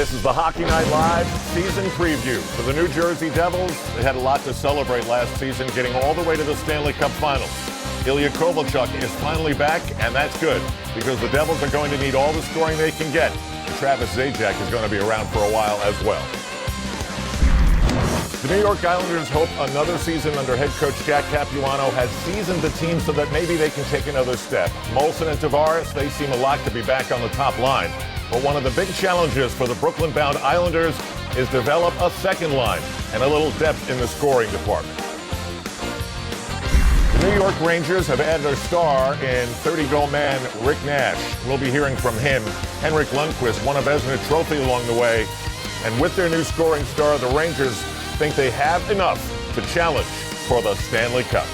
This is the Hockey Night Live season preview for the New Jersey Devils. They had a lot to celebrate last season, getting all the way to the Stanley Cup Finals. Ilya Kovalchuk is finally back, and that's good because the Devils are going to need all the scoring they can get. Travis Zajac is going to be around for a while as well. The New York Islanders hope another season under head coach Jack Capuano has seasoned the team so that maybe they can take another step. Molson and Tavares, they seem a lot to be back on the top line. But one of the big challenges for the Brooklyn-bound Islanders is develop a second line and a little depth in the scoring department. The New York Rangers have added a star in 30-goal man Rick Nash. We'll be hearing from him. Henrik Lundqvist won a Vezina Trophy along the way. And with their new scoring star, the Rangers think they have enough to challenge for the Stanley Cup.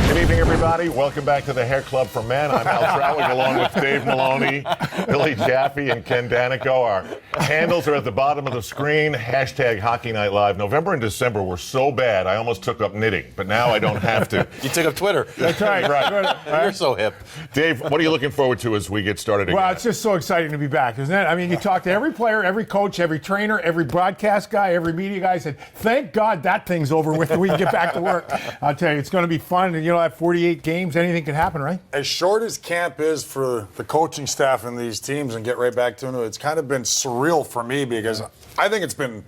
Good evening, everybody. Welcome back to the Hair Club for Men. I'm Al Trawick, along with Dave Maloney, Billy Jaffe, and Ken Danico. Our handles are at the bottom of the screen. Hashtag Hockey Night Live. November and December were so bad, I almost took up knitting, but now I don't have to. You took up Twitter. That's right. You're so hip. Dave, what are you looking forward to as we get started again? Well, it's just so exciting to be back, isn't it? I mean, you talk to every player, every coach, every trainer, every broadcast guy, every media guy said, thank God that thing's over with and we can get back to work. I'll tell you, it's going to be fun. And, you know, at 48 games, anything can happen, right? As short as camp is for the coaching staff in these teams and get right back to it, it's kind of been surreal for me because I think it's been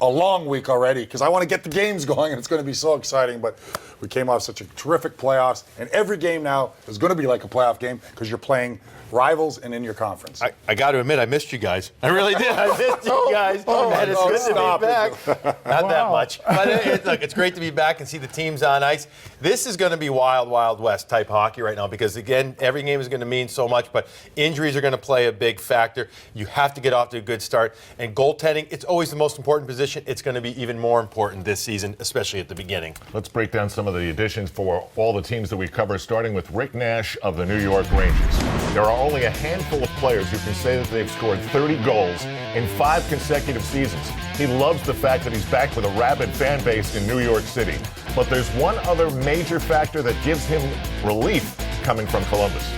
a long week already because I want to get the games going and it's going to be so exciting. But we came off such a terrific playoffs, and every game now is going to be like a playoff game because you're playing rivals and in your conference. I got to admit, I missed you guys. I really did. I missed you guys. And it's good to be back. Not that much. But look, it's great to be back and see the teams on ice. This is going to be wild, Wild West type hockey right now because, again, every game is going to mean so much, but injuries are going to play a big factor. You have to get off to a good start. And goaltending, it's always the most important position. It's going to be even more important this season, especially at the beginning. Let's break down some of the additions for all the teams that we cover, starting with Rick Nash of the New York Rangers. There are only a handful of players who can say that they've scored 30 goals in 5 consecutive seasons. He loves the fact that he's back with a rabid fan base in New York City. But there's one other major factor that gives him relief coming from Columbus.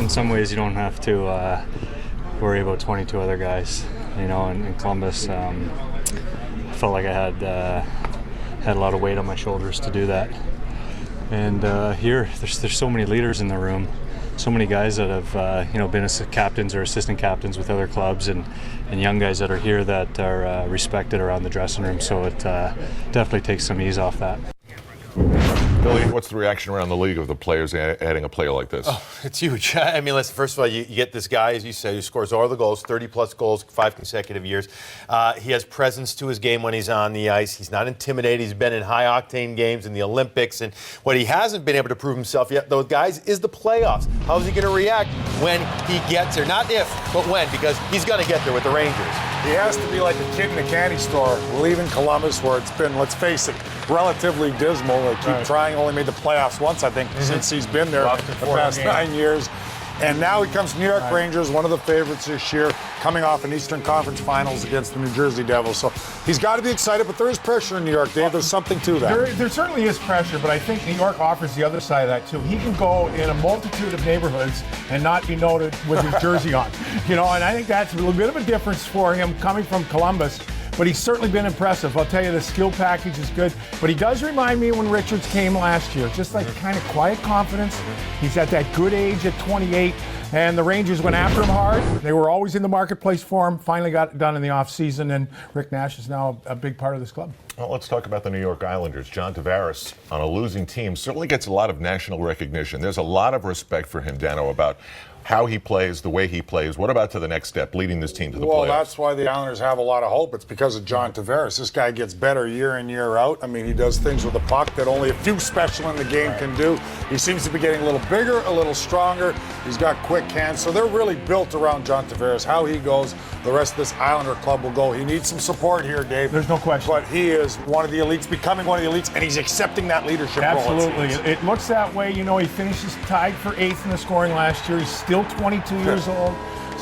In some ways, you don't have to worry about 22 other guys. You know, in Columbus, I felt like I had a lot of weight on my shoulders to do that. And here, there's so many leaders in the room, so many guys that have been captains or assistant captains with other clubs, and young guys that are here that are respected around the dressing room. So it definitely takes some ease off that. Billy, what's the reaction around the league of the players adding a player like this? Oh, it's huge. I mean, listen, first of all, you get this guy, as you say, who scores all the goals, 30-plus goals, 5 consecutive years. He has presence to his game when he's on the ice. He's not intimidated. He's been in high-octane games in the Olympics. And what he hasn't been able to prove himself yet, though, guys, is the playoffs. How is he going to react when he gets there? Not if, but when, because he's going to get there with the Rangers. He has to be like a kid in a candy store leaving Columbus where it's been, let's face it, relatively dismal. They keep trying, only made the playoffs once, I think, since he's been there the past 9 years. And now he comes to New York Rangers, one of the favorites this year, coming off an Eastern Conference Finals against the New Jersey Devils. So he's got to be excited, but there is pressure in New York, Dave. There's something to that. There certainly is pressure, but I think New York offers the other side of that, too. He can go in a multitude of neighborhoods and not be noted with his jersey on. You know, and I think that's a little bit of a difference for him coming from Columbus. But he's certainly been impressive. I'll tell you, the skill package is good. But he does remind me when Richards came last year. Just like kind of quiet confidence. He's at that good age at 28. And the Rangers went after him hard. They were always in the marketplace for him. Finally got it done in the offseason. And Rick Nash is now a big part of this club. Well, let's talk about the New York Islanders. John Tavares, on a losing team, certainly gets a lot of national recognition. There's a lot of respect for him, Dano, about how he plays, the way he plays. What about to the next step, leading this team to the playoffs? Well, that's why the Islanders have a lot of hope. It's because of John Tavares. This guy gets better year in, year out. I mean, he does things with the puck that only a few special in the game can do. He seems to be getting a little bigger, a little stronger. He's got quick hands. So they're really built around John Tavares. How he goes, the rest of this Islander club will go. He needs some support here, Dave. There's no question. But he is one of the elites, becoming one of the elites, and he's accepting that leadership role. Absolutely. It looks that way. You know, he finishes tied for 8th in the scoring last year. He's still 22 years old.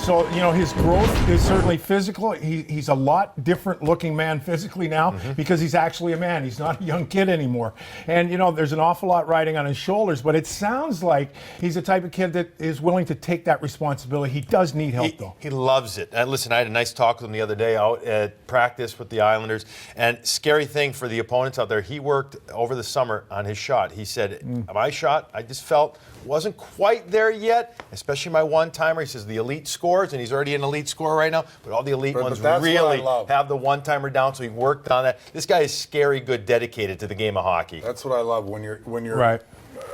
So, his growth is certainly physical. He's a lot different looking man physically now because he's actually a man. He's not a young kid anymore. And, there's an awful lot riding on his shoulders, but it sounds like he's the type of kid that is willing to take that responsibility. He does need help, though. He loves it. Listen, I had a nice talk with him the other day out at practice with the Islanders. And scary thing for the opponents out there, he worked over the summer on his shot. He said, my shot, I just felt wasn't quite there yet, especially my one-timer. He says the elite scores, and he's already an elite scorer right now, but all the elite ones really have the one-timer down, so he worked on that. This guy is scary good, dedicated to the game of hockey. That's what I love when you're right.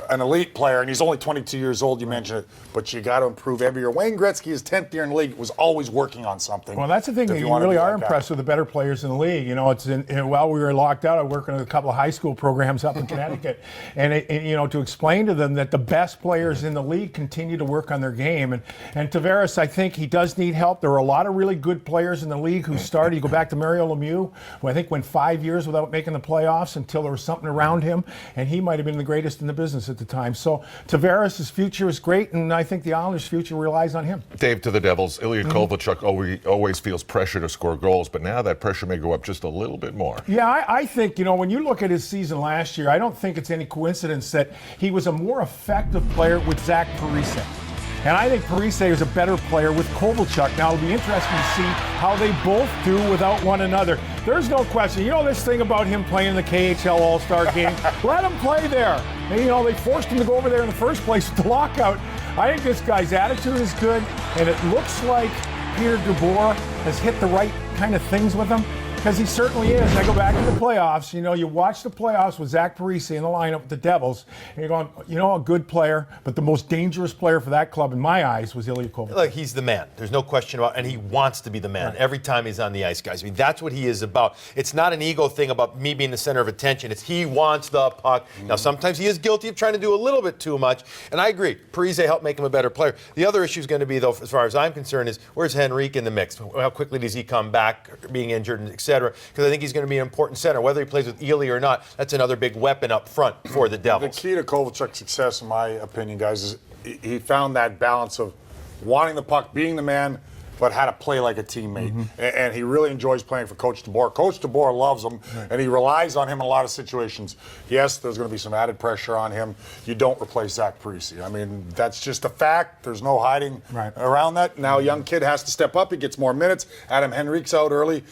An elite player, and he's only 22 years old, you mentioned it, but you got to improve every year. Wayne Gretzky, his 10th year in the league, was always working on something. Well, that's the thing. You really are impressed with the better players in the league. While we were locked out, I worked on a couple of high school programs up in Connecticut, and to explain to them that the best players in the league continue to work on their game. And Tavares, I think he does need help. There are a lot of really good players in the league who started. You go back to Mario Lemieux, who I think went 5 years without making the playoffs until there was something around him, and he might have been the greatest in the business at the time. So Tavares' future is great, and I think the Islanders' future relies on him. Dave, to the Devils, Ilya Kovalchuk always feels pressure to score goals, but now that pressure may go up just a little bit more. Yeah, I think, when you look at his season last year, I don't think it's any coincidence that he was a more effective player with Zach Parise. And I think Parise is a better player with Kovalchuk. Now, it'll be interesting to see how they both do without one another. There's no question. This thing about him playing in the KHL All-Star game, let him play there. And, they forced him to go over there in the first place with the lockout. I think this guy's attitude is good, and it looks like Peter DeBoer has hit the right kind of things with him. Because he certainly is. I go back to the playoffs. You watch the playoffs with Zach Parise in the lineup with the Devils, and you're going, a good player, but the most dangerous player for that club, in my eyes, was Ilya Kovalchuk. Look, he's the man. There's no question about it, and he wants to be the man every time he's on the ice, guys. I mean, that's what he is about. It's not an ego thing about me being the center of attention. It's he wants the puck. Now, sometimes he is guilty of trying to do a little bit too much, and I agree. Parise helped make him a better player. The other issue is going to be, though, as far as I'm concerned, is where's Henrique in the mix? How quickly does he come back, being injured, et cetera? Because I think he's going to be an important center. Whether he plays with Ely or not, that's another big weapon up front for the Devils. The key to Kovalchuk's success, in my opinion, guys, is he found that balance of wanting the puck, being the man, but how to play like a teammate. And he really enjoys playing for Coach DeBoer. Coach DeBoer loves him, and he relies on him in a lot of situations. Yes, there's going to be some added pressure on him. You don't replace Zach Parise. I mean, that's just a fact. There's no hiding around that. Now, a young kid has to step up. He gets more minutes. Adam Henrique's out early.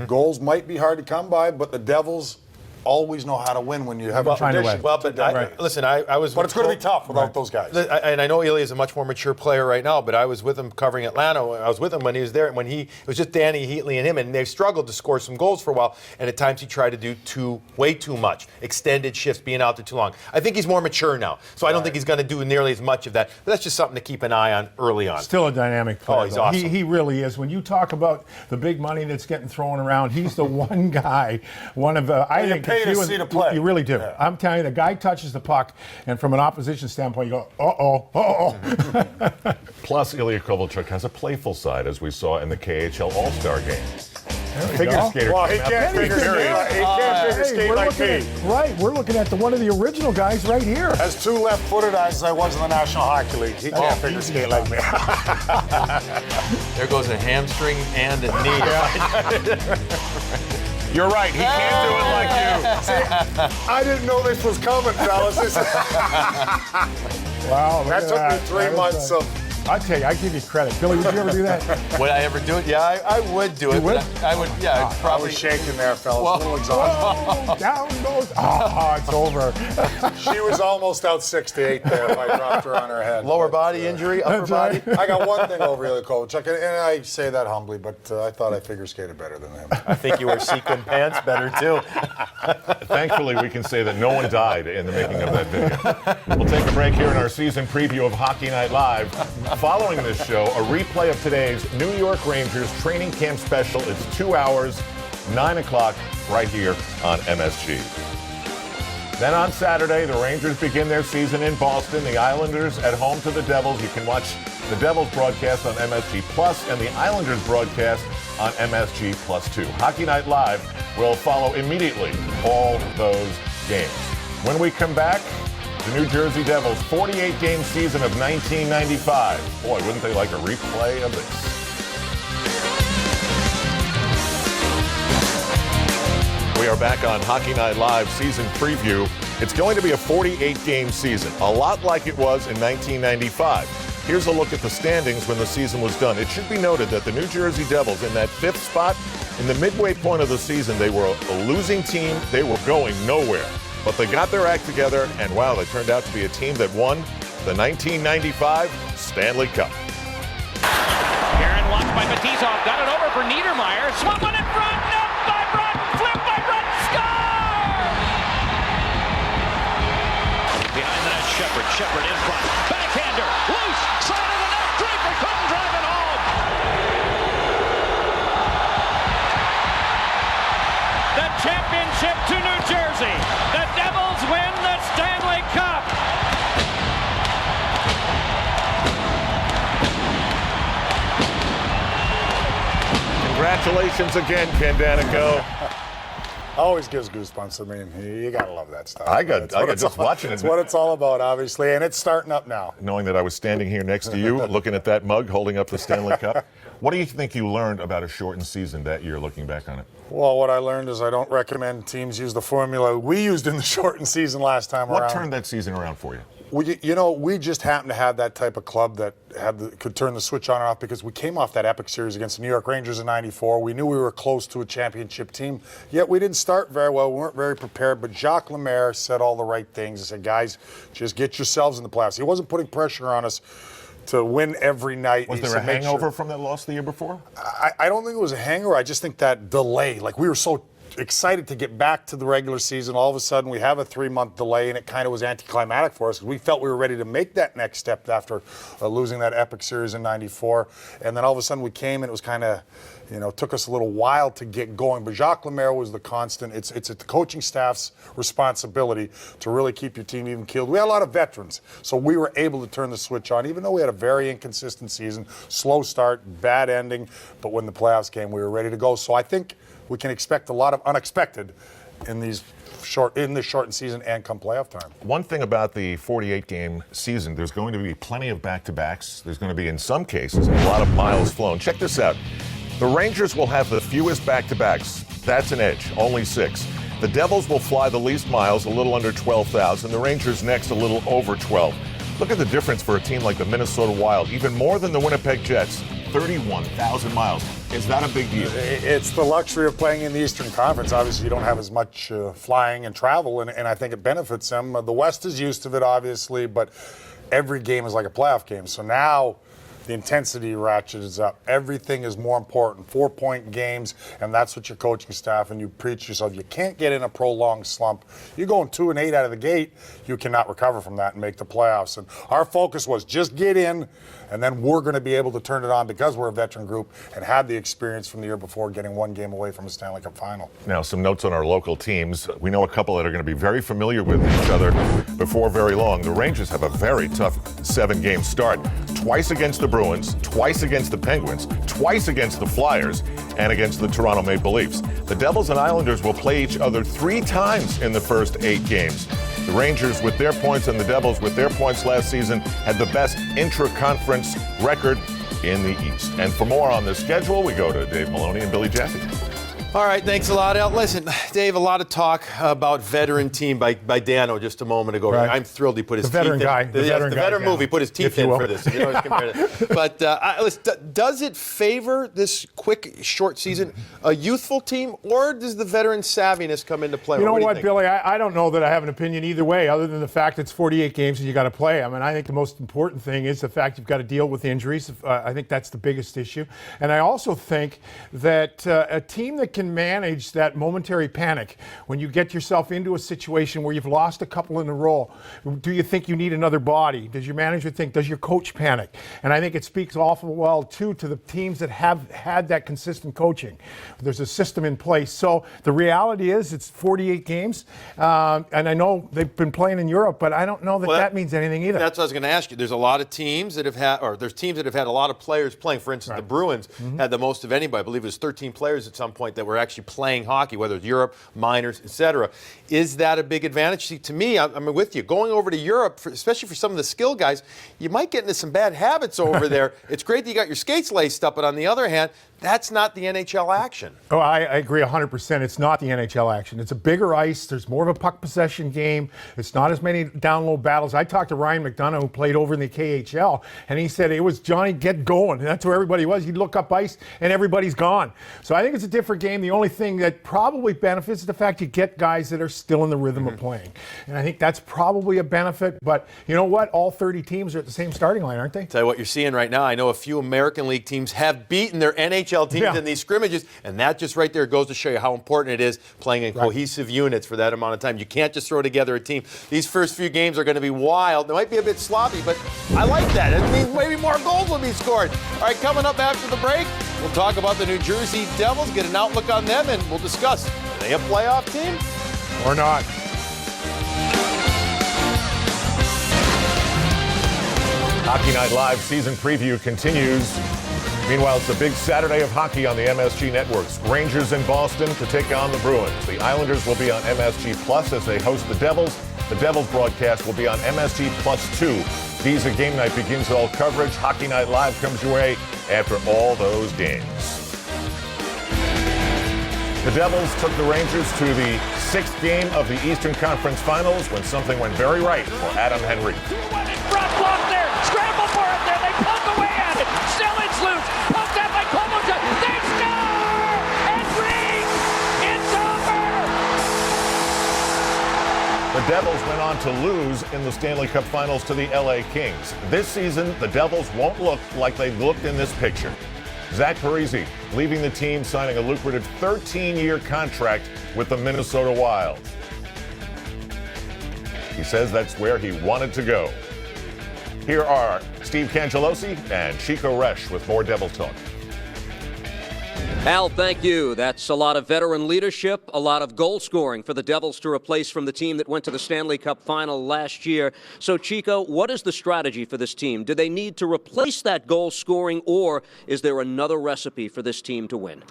Goals might be hard to come by, but the Devils always know how to win when you have a tradition. Well, but listen, I was. But it's going to be tough without those guys. And I know Ilya is a much more mature player right now, but I was with him covering Atlanta. I was with him when he was there, and it was just Danny Heatley and him, and they struggled to score some goals for a while. And at times he tried to do way too much, extended shifts, being out there too long. I think he's more mature now, so I don't think he's going to do nearly as much of that. But that's just something to keep an eye on early on. Still a dynamic player. Oh, he's awesome. He really is. When you talk about the big money that's getting thrown around, he's the one guy. I think pay to see to play. You really do. Yeah. I'm telling you, the guy touches the puck, and from an opposition standpoint, you go, Plus, Ilya Kovalchuk has a playful side, as we saw in the KHL All-Star game. Figure skater. Well, he can't figure skate like me. Right, we're looking at one of the original guys right here. As two left-footed as I was in the National Hockey League, he can't figure skate like me. There goes a hamstring and a knee. You're right. He can't do it like you. See, I didn't know this was coming, fellas. Wow. That took me 3 months of. I tell you, I give you credit. Billy, would you ever do that? Would I ever do it? Yeah, I would do it. You would? I would, yeah. I'd probably. I was shaking there, fellas. A little exhausted. Down goes. It's over. She was almost out 6 to 8 there if I dropped her on her head. Lower body injury, upper body. I got one thing over Ilya Kovalchuk, and I say that humbly, but I thought I figure skated better than him. I think you wear sequin pants better, too. Thankfully, we can say that no one died in the making of that video. We'll take a break here in our season preview of Hockey Night Live. Following this show, a replay of today's New York Rangers training camp special. It's 2 hours, 9 o'clock, right here on MSG. Then on Saturday, the Rangers begin their season in Boston. The Islanders at home to the Devils. You can watch the Devils broadcast on MSG Plus and the Islanders broadcast on MSG Plus 2. Hockey Night Live will follow immediately all those games. When we come back, the New Jersey Devils' 48-game season of 1995. Boy, wouldn't they like a replay of this? We are back on Hockey Night Live season preview. It's going to be a 48-game season, a lot like it was in 1995. Here's a look at the standings when the season was done. It should be noted that the New Jersey Devils in that 5th spot, in the midway point of the season, they were a losing team. They were going nowhere. But they got their act together, and wow, they turned out to be a team that won the 1995 Stanley Cup. Aaron watched by Matizov, got it over for Niedermeyer, swung one in front, net by Brunt, flip by Brunt, score! Behind the net, Shepard in front, backhander, loose, side of the net, Draper couldn't drive it home! The championship to New Jersey, the Devils win the Stanley Cup! Congratulations again, Ken Danico. Always gives goosebumps. I mean, you gotta love that stuff. I got just watching it. It's what it's all about, obviously, and it's starting up now. Knowing that I was standing here next to you, looking at that mug, holding up the Stanley Cup. What do you think you learned about a shortened season that year, looking back on it? Well, what I learned is I don't recommend teams use the formula we used in the shortened season last time around. What turned that season around for you? We just happened to have that type of club that could turn the switch on and off because we came off that epic series against the New York Rangers in '94. We knew we were close to a championship team, yet we didn't start very well. We weren't very prepared, but Jacques Lemaire said all the right things. He said, guys, just get yourselves in the playoffs. He wasn't putting pressure on us to win every night. Was there a hangover from that loss the year before? I don't think it was a hangover. I just think that delay, like we were so excited to get back to the regular season. All of a sudden, we have a 3-month delay, and it kind of was anticlimactic for us because we felt we were ready to make that next step after losing that epic series in '94. And then all of a sudden, we came, and it was kind of, took us a little while to get going. But Jacques Lemaire was the constant. It's the coaching staff's responsibility to really keep your team even keeled. We had a lot of veterans, so we were able to turn the switch on, even though we had a very inconsistent season, slow start, bad ending. But when the playoffs came, we were ready to go. So I think we can expect a lot of unexpected in this shortened season and come playoff time. One thing about the 48-game season, there's going to be plenty of back-to-backs. There's going to be, in some cases, a lot of miles flown. Check this out. The Rangers will have the fewest back-to-backs. That's an edge, only 6. The Devils will fly the least miles, a little under 12,000. The Rangers next, a little over 12. Look at the difference for a team like the Minnesota Wild, even more than the Winnipeg Jets. 31,000 miles. Is that a big deal? It's the luxury of playing in the Eastern Conference. Obviously, you don't have as much flying and travel, and I think it benefits them. The West is used to it, obviously, but every game is like a playoff game. So now the intensity ratchets up. Everything is more important. 4-point games, and that's what your coaching staff and you preach yourself. You can't get in a prolonged slump. You're going 2-8 out of the gate, you cannot recover from that and make the playoffs. And our focus was just get in, and then we're going to be able to turn it on because we're a veteran group and had the experience from the year before getting one game away from a Stanley Cup final. Now, some notes on our local teams. We know a couple that are going to be very familiar with each other before very long. The Rangers have a very tough 7-game start. Twice against the Bruins, twice against the Penguins, twice against the Flyers, and against the Toronto Maple Leafs. The Devils and Islanders will play each other 3 times in the first 8 games. The Rangers with their points and the Devils with their points last season had the best intra-conference record in the East. And for more on the schedule, we go to Dave Maloney and Billy Jaffe. All right, thanks a lot, Al. Listen, Dave, a lot of talk about veteran team by Dano just a moment ago. Right. I'm thrilled he put his The veteran teeth guy. in. The veteran guy, veteran move. He put his teeth if you in will. for this. But listen, does it favor this quick, short season a youthful team, or does the veteran savviness come into play? You know do what, think? Billy? I don't know that I have an opinion either way, other than the fact it's 48 games and you got to play. I mean, I think the most important thing is the fact you've got to deal with injuries. I think that's the biggest issue. And I also think that a team that can manage that momentary panic when you get yourself into a situation where you've lost a couple in a row, do you think you need another body? Does your manager think? Does your coach panic? And I think it speaks awful well, too, to the teams that have had that consistent coaching. There's a system in place. So the reality is it's 48 games. And I know they've been playing in Europe, but I don't know that means anything either. That's what I was going to ask you. There's a lot of teams that have had, or there's teams that have had a lot of players playing. For instance, the Bruins had the most of anybody. I believe it was 13 players at some point that we're actually playing hockey, whether it's Europe, minors, etc. Is that a big advantage? See, to me, I'm with you. Going over to Europe, especially for some of the skill guys, you might get into some bad habits over there. It's great that you got your skates laced up, but on the other hand, that's not the NHL action. Oh, I agree 100%. It's not the NHL action. It's a bigger ice. There's more of a puck possession game. It's not as many down-low battles. I talked to Ryan McDonough, who played over in the KHL, and he said it was Johnny, get going. And that's where everybody was. He'd look up ice, and everybody's gone. So I think it's a different game. The only thing that probably benefits is the fact you get guys that are still in the rhythm of playing. And I think that's probably a benefit. But you know what? All 30 teams are at the same starting line, aren't they? Tell you what you're seeing right now. I know a few American League teams have beaten their NHL teams in these scrimmages, and that just right there goes to show you how important it is playing in cohesive units for that amount of time. You can't just throw together a team. These first few games are going to be wild. They might be a bit sloppy, but I like that. It means maybe more goals will be scored. All right, coming up after the break, we'll talk about the New Jersey Devils, get an outlook on them, and we'll discuss, are they a playoff team? Or not. Hockey Night Live season preview continues. Meanwhile, it's a big Saturday of hockey on the MSG networks. Rangers in Boston to take on the Bruins. The Islanders will be on MSG Plus as they host the Devils. The Devils broadcast will be on MSG Plus 2. Visa Game Night begins all coverage. Hockey Night Live comes your way after all those games. The Devils took the Rangers to the 6th game of the Eastern Conference Finals when something went very right for Adam Henrique. Front block there. Scramble for it there. They poke away at it. Still it's loose. Poked out by Kovalchuk. They score! Henrique! It's over! The Devils went on to lose in the Stanley Cup Finals to the LA Kings. This season, the Devils won't look like they looked in this picture. Zach Parise leaving the team, signing a lucrative 13-year contract with the Minnesota Wild. He says that's where he wanted to go. Here are Steve Cangelosi and Chico Resch with more Devils talk. Al, thank you. That's a lot of veteran leadership, a lot of goal scoring for the Devils to replace from the team that went to the Stanley Cup final last year. So, Chico, what is the strategy for this team? Do they need to replace that goal scoring, or is there another recipe for this team to win?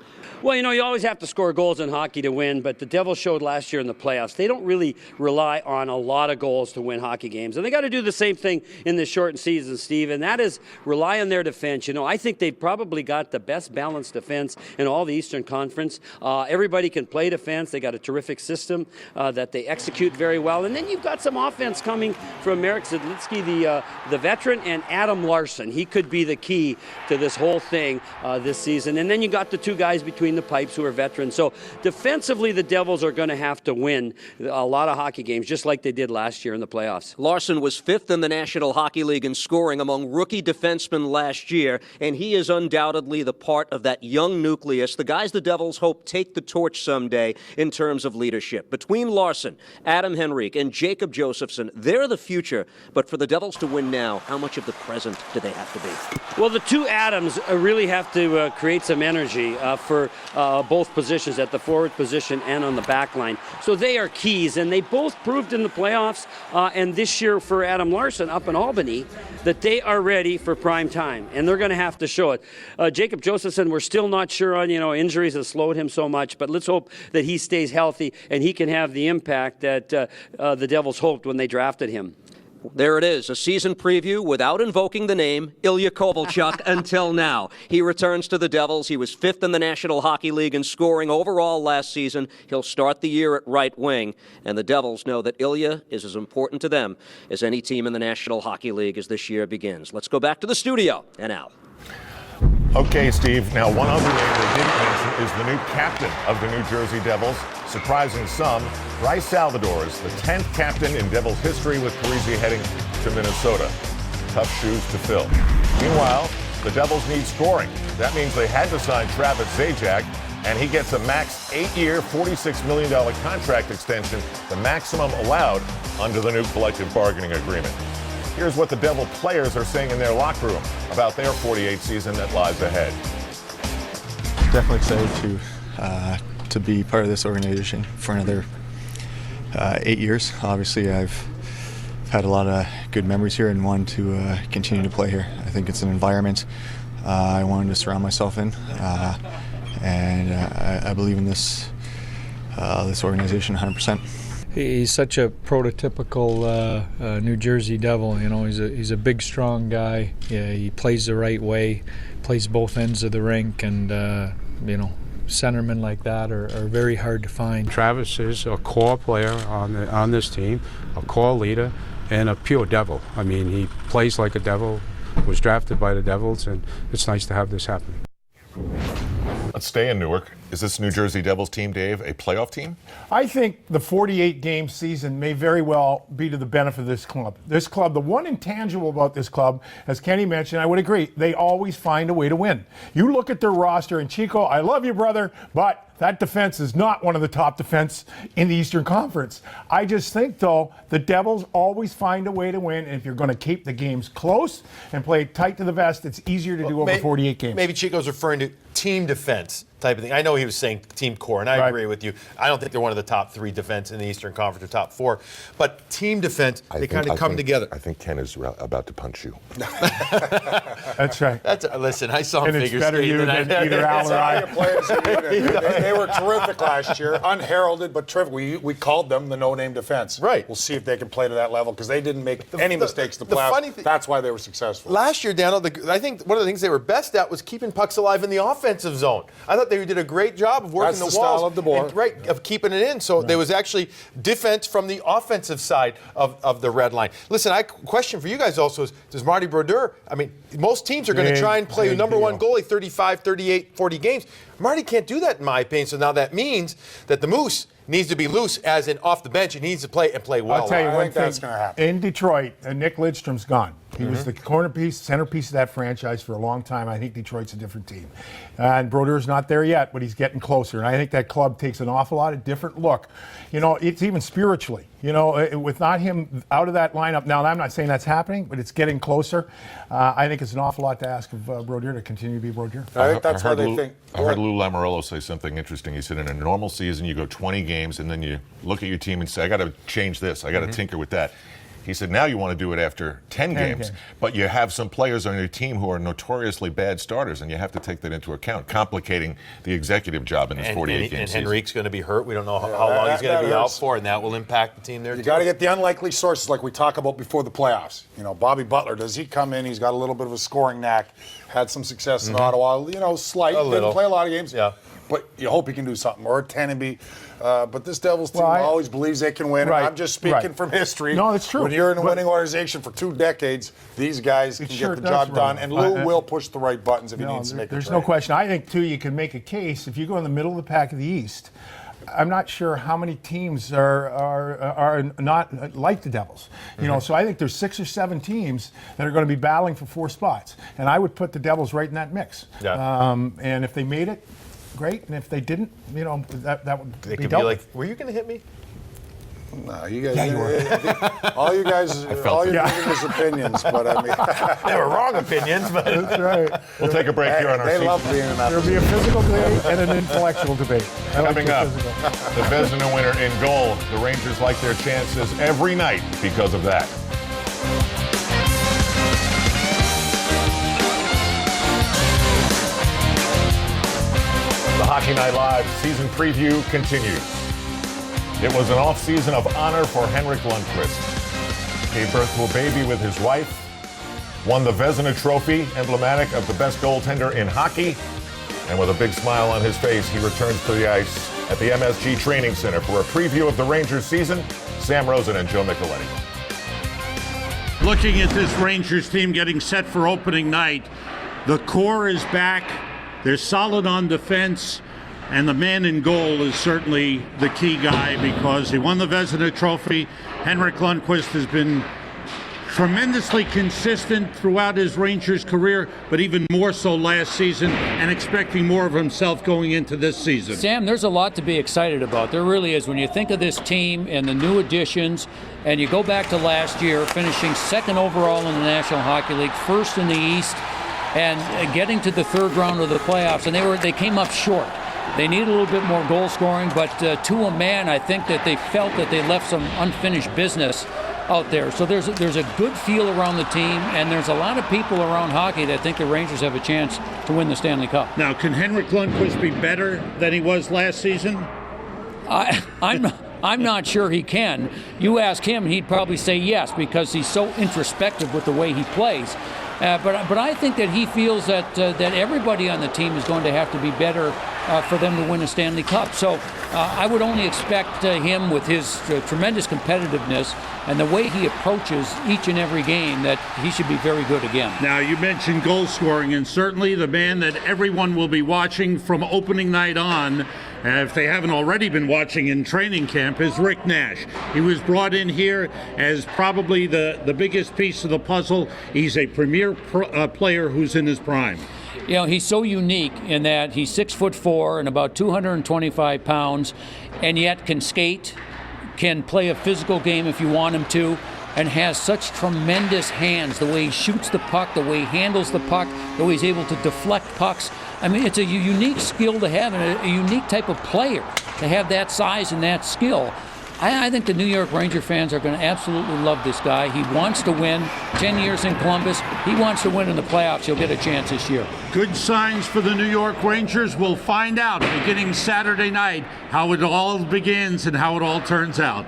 Well, you know, you always have to score goals in hockey to win, but the Devils showed last year in the playoffs they don't really rely on a lot of goals to win hockey games. And they got to do the same thing in this shortened season, Steve, and that is rely on their defense. You know, I think they've probably got the best balanced defense in all the Eastern Conference. Everybody can play defense. They got a terrific system that they execute very well. And then you've got some offense coming from Marek Zidlitsky, the veteran, and Adam Larsson. He could be the key to this whole thing this season. And then you got the two guys between the pipes who are veterans. So defensively, the Devils are going to have to win a lot of hockey games, just like they did last year in the playoffs. Larsson was 5th in the National Hockey League in scoring among rookie defensemen last year, and he is undoubtedly the part of that young nucleus, the guys the Devils hope take the torch someday in terms of leadership. Between Larsson, Adam Henrique, and Jacob Josephson, they're the future. But for the Devils to win now, how much of the present do they have to be? Well, the two Adams really have to create some energy for both positions, at the forward position and on the back line. So they are keys, and they both proved in the playoffs and this year for Adam Larsson up in Albany that they are ready for prime time, and they're going to have to show it. Jacob Josephson, we're still not sure on, injuries have slowed him so much, but let's hope that he stays healthy and he can have the impact that the Devils hoped when they drafted him. There it is, a season preview without invoking the name Ilya Kovalchuk until now. He returns to the Devils. He was 5th in the National Hockey League in scoring overall last season. He'll start the year at right wing, and the Devils know that Ilya is as important to them as any team in the National Hockey League as this year begins. Let's go back to the studio and Al. Okay, Steve. Now, one other name we didn't mention is the new captain of the New Jersey Devils. Surprising some, Bryce Salvador is the 10th captain in Devils history, with Parise heading to Minnesota. Tough shoes to fill. Meanwhile, the Devils need scoring. That means they had to sign Travis Zajac, and he gets a max 8-year, $46 million contract extension, the maximum allowed under the new collective bargaining agreement. Here's what the Devil players are saying in their locker room about their 48 season that lies ahead. Definitely excited to be part of this organization for another 8 years. Obviously, I've had a lot of good memories here and want to continue to play here. I think it's an environment I wanted to surround myself in, and I believe in this organization 100%. He's such a prototypical New Jersey Devil. You know, he's a big, strong guy. Yeah, he plays the right way, plays both ends of the rink, and you know, centermen like that are very hard to find. Travis is a core player on this team, a core leader, and a pure Devil. I mean, he plays like a Devil, was drafted by the Devils, and it's nice to have this happen. Let's stay in Newark. Is this New Jersey Devils team, Dave, a playoff team? I think the 48-game season may very well be to the benefit of this club. This club, the one intangible about this club, as Kenny mentioned, I would agree, they always find a way to win. You look at their roster, and Chico, I love you, brother, but that defense is not one of the top defense in the Eastern Conference. I just think, though, the Devils always find a way to win, and if you're going to keep the games close and play tight to the vest, it's easier to do over 48 games. Maybe Chico's referring to team defense type of thing. I know he was saying team core, and I agree with you. I don't think they're one of the top 3 defense in the Eastern Conference or top 4. But team defense, they kind of come together. I think Ken is about to punch you. That's right. Listen, I saw him and figure it's better you than either Al or I. They were terrific last year, unheralded but terrific. We called them the no-name defense. Right. We'll see if they can play to that level because they didn't make any mistakes in the playoffs. That's why they were successful. Last year, Daniel, I think one of the things they were best at was keeping pucks alive in the offensive zone. I thought they did a great job of working That's the the walls. style of DeBoer. And, of keeping it in. So there was actually defense from the offensive side of the red line. Listen, question for you guys also is, does Marty Brodeur, I mean, most teams are going to try and play number one goalie 35, 38, 40 games. Marty can't do that, in my opinion. So now that means that the Moose needs to be loose, as in off the bench. He needs to play and play well. I'll tell you I one think thing. that's going to happen. In Detroit, Nick Lidstrom's gone. He was the centerpiece of that franchise for a long time. I think Detroit's a different team. And Brodeur's not there yet, but he's getting closer. And I think that club takes an awful lot of different look. You know, it's even spiritually. You know, with not him out of that lineup. Now, I'm not saying that's happening, but it's getting closer. I think it's an awful lot to ask of Brodeur to continue to be Brodeur. I think that's where they think. I heard Lou Lamoriello say something interesting. He said in a normal season, you go 20 games, and then you look at your team and say, I got to change this. I got to tinker with that. He said, now you want to do it after 10 games, but you have some players on your team who are notoriously bad starters, and you have to take that into account, complicating the executive job in this 48-game season. And Henrique's going to be hurt. We don't know how long he's going to be out for, and that will impact the team there. You got to get the unlikely sources like we talk about before the playoffs. You know, Bobby Butler, does he come in? He's got a little bit of a scoring knack, had some success in Ottawa, you know, slight, didn't play a lot of games. Yeah. But you hope he can do something. Or Tenby. But this Devils team always believes they can win. Right, And I'm just speaking from history. No, it's true. When you're in a winning organization for 2 decades, these guys can get the job done. And Lou will push the right buttons if he needs to make a trade. There's no question. I think, too, you can make a case. If you go in the middle of the pack of the East, I'm not sure how many teams are not like the Devils. You know, so I think there's 6 or 7 teams that are going to be battling for 4 spots. And I would put the Devils right in that mix. Yeah. And if they made it, great, and if they didn't, you know, that would They be could dealt be like, with. were you going to hit me? No, you guys. All you guys, all you're giving is opinions, but I mean, They were wrong opinions, but That's right. We'll take a break here on our they season. love being in that. There'll be a physical debate and an intellectual debate. I like Coming the up, physical. the Vezina winner in goal. The Rangers like their chances every night because of that. The Hockey Night Live season preview continues. It was an off-season of honor for Henrik Lundqvist. Gave birth to a baby with his wife, won the Vezina Trophy, emblematic of the best goaltender in hockey, and with a big smile on his face, he returns to the ice at the MSG Training Center for a preview of the Rangers season. Sam Rosen and Joe Micheletti. Looking at this Rangers team getting set for opening night, the core is back. They're solid on defense, and the man in goal is certainly the key guy because he won the Vezina Trophy. Henrik Lundqvist has been tremendously consistent throughout his Rangers career, but even more so last season, and expecting more of himself going into this season. Sam, there's a lot to be excited about. There really is. When you think of this team and the new additions, and you go back to last year, finishing 2nd overall in the National Hockey League, 1st in the East, and getting to the 3rd round of the playoffs, and they came up short. They needed a little bit more goal scoring, but to a man, I think that they felt that they left some unfinished business out there. So there's a good feel around the team, and there's a lot of people around hockey that think the Rangers have a chance to win the Stanley Cup. Now, can Henrik Lundqvist be better than he was last season? I'm not sure he can. You ask him, and he'd probably say yes, because he's so introspective with the way he plays. But I think that he feels that everybody on the team is going to have to be better for them to win a Stanley Cup. So I would only expect him, with his tremendous competitiveness and the way he approaches each and every game, that he should be very good again. Now, you mentioned goal scoring, and certainly the man that everyone will be watching from opening night on, if they haven't already been watching in training camp, is Rick Nash. He was brought in here as probably the biggest piece of the puzzle. He's a premier player who's in his prime. You know, he's so unique in that he's 6'4" and about 225 pounds, and yet can skate, can play a physical game if you want him to, and has such tremendous hands. The way he shoots the puck, the way he handles the puck, the way he's able to deflect pucks. I mean, it's a unique skill to have, and a unique type of player to have that size and that skill. I think the New York Ranger fans are going to absolutely love this guy. He wants to win. 10 years in Columbus. He wants to win in the playoffs. He'll get a chance this year. Good signs for the New York Rangers. We'll find out beginning Saturday night how it all begins and how it all turns out.